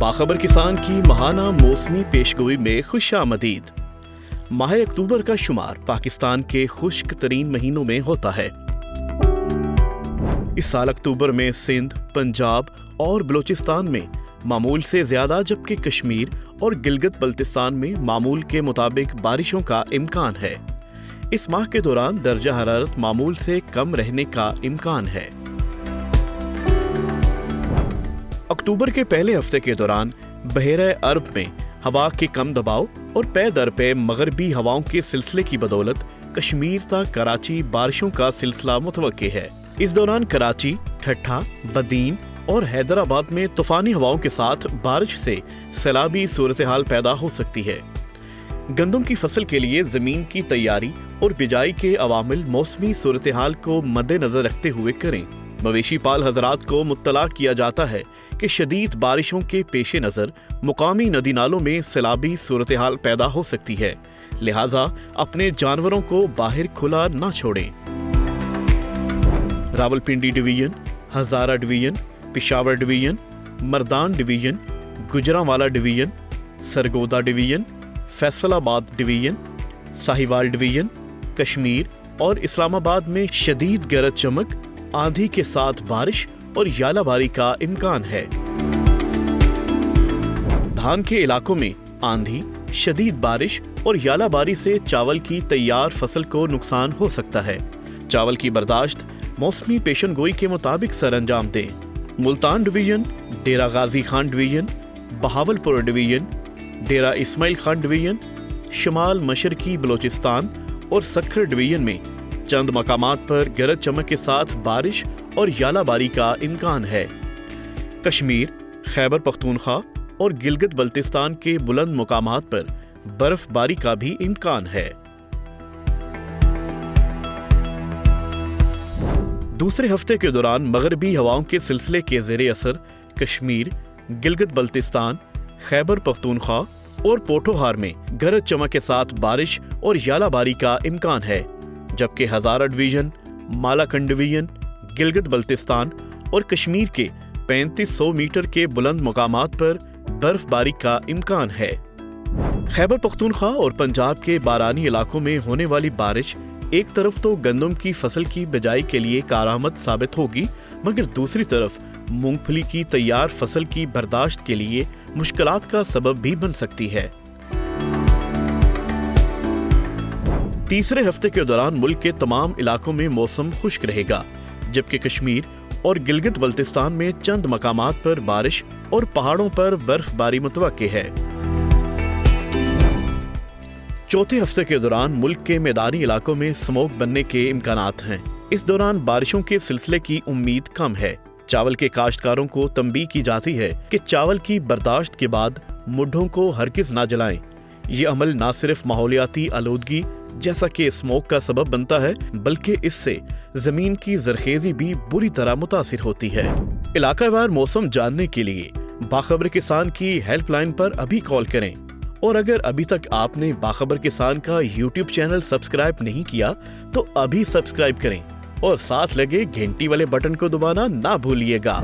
बाखबर किसान की माहाना मौसमी पेशगोई में खुश आमदीद। माह अक्टूबर का शुमार पाकिस्तान के खुश्क तरीन महीनों में होता है। इस साल अक्टूबर में सिंध, पंजाब और बलूचिस्तान में मामूल से ज्यादा, जबकि कश्मीर और गिलगित बल्तिस्तान में मामूल के मुताबिक बारिशों का इम्कान है। इस माह के दौरान दर्जा हरारत मामूल से कम रहने का इम्कान है। अक्टूबर के पहले हफ्ते के दौरान बहरे अरब में हवा के कम दबाव और पे दर पे मगरबी हवाओं के सिलसिले की बदौलत कश्मीर तक कराची बारिशों का सिलसिला मुतवक्के है। इस दौरान कराची, ठट्ठा, बदीन और हैदराबाद में तूफानी हवाओं के साथ बारिश से सैलाबी सूरत हाल पैदा हो सकती है। गंदम की फसल के लिए जमीन की तैयारी और बिजाई के अवामिल मौसमी सूरत हाल को मद्देनजर रखते हुए करें। मवेशी पाल हजरात को मुत्तला किया जाता है कि शदीद बारिशों के पेश नज़र मुकामी नदी नालों में सैलाबी सूरत हाल पैदा हो सकती है, लिहाजा अपने जानवरों को बाहर खुला ना छोड़ें। Rawalpindi division, Hazara division, Peshawar division, Mardan division, Gujranwala division, Sargodha division, Faisalabad division, Sahiwal division, Kashmir और इस्लामाबाद में शदीद गरज चमक, आंधी के साथ बारिश और यालाबारी का इम्कान है। धान के इलाकों में आंधी, शदीद बारिश और यालाबारी से चावल की तैयार फसल को नुकसान हो सकता है। चावल की बर्दाश्त मौसमी पेशन गोई के मुताबिक सरअंजाम दें। मुल्तान डिवीजन, डेरा गाजी खान डिवीजन, बहावलपुर डिवीजन, डेरा इस्माइल खान डिवीजन, शुमाल मशरकी बलूचिस्तान और सखर डिवीजन में चंद मकामात पर गरज चमक के साथ बारिश और यालाबारी का इम्कान है। कश्मीर, खैबर पख्तूनख्वा और गिलगित बल्तिस्तान के बुलंद मुकामात पर बर्फबारी का भी इम्कान है। दूसरे हफ्ते के दौरान मगरबी हवाओं के सिलसिले के ज़ेरे असर कश्मीर, गिलगित बल्तिस्तान, खैबर पख्तूनख्वा और पोठोहार में गरज चमक के साथ बारिश और यालाबारी का इम्कान है, जबकि हजारा डिवीजन, मालाकंड डिवीजन, गिलगित बल्तिस्तान और कश्मीर के 3500 मीटर के बुलंद मुकामात पर बर्फबारी का इम्कान है। खैबर पख्तूनख्वा और पंजाब के बारानी इलाकों में होने वाली बारिश एक तरफ तो गंदम की फसल की बिजाई के लिए कारआमद साबित होगी, मगर दूसरी तरफ मूंगफली की तैयार फसल की बर्दाश्त के लिए मुश्किलात का सबब भी बन सकती है। तीसरे हफ्ते के दौरान मुल्क के तमाम इलाकों में मौसम खुश्क रहेगा, जबकि कश्मीर और गिलगित बल्तिस्तान में चंद मकामात पर बारिश और पहाड़ों पर बर्फबारी मुतवक्के है। चौथे हफ्ते के दौरान मुल्क के मैदानी इलाकों में स्मोक बनने के इम्कानात हैं। इस दौरान बारिशों के सिलसिले की उम्मीद कम है। चावल के काश्तकारों को तंबीह की जाती है कि चावल की बर्दाश्त के बाद मुड्ढों को हरगिज ना जलाएं। ये अमल न सिर्फ माहौलियाती आलूदगी जैसा कि स्मोक का सबब बनता है, बल्कि इससे जमीन की जरखेजी भी बुरी तरह मुतासिर होती है। इलाकावार मौसम जानने के लिए बाखबर किसान की हेल्पलाइन पर अभी कॉल करें। और अगर अभी तक आपने बाखबर किसान का YouTube चैनल सब्सक्राइब नहीं किया तो अभी सब्सक्राइब करें और साथ लगे घंटी वाले बटन को दबाना ना भूलिएगा।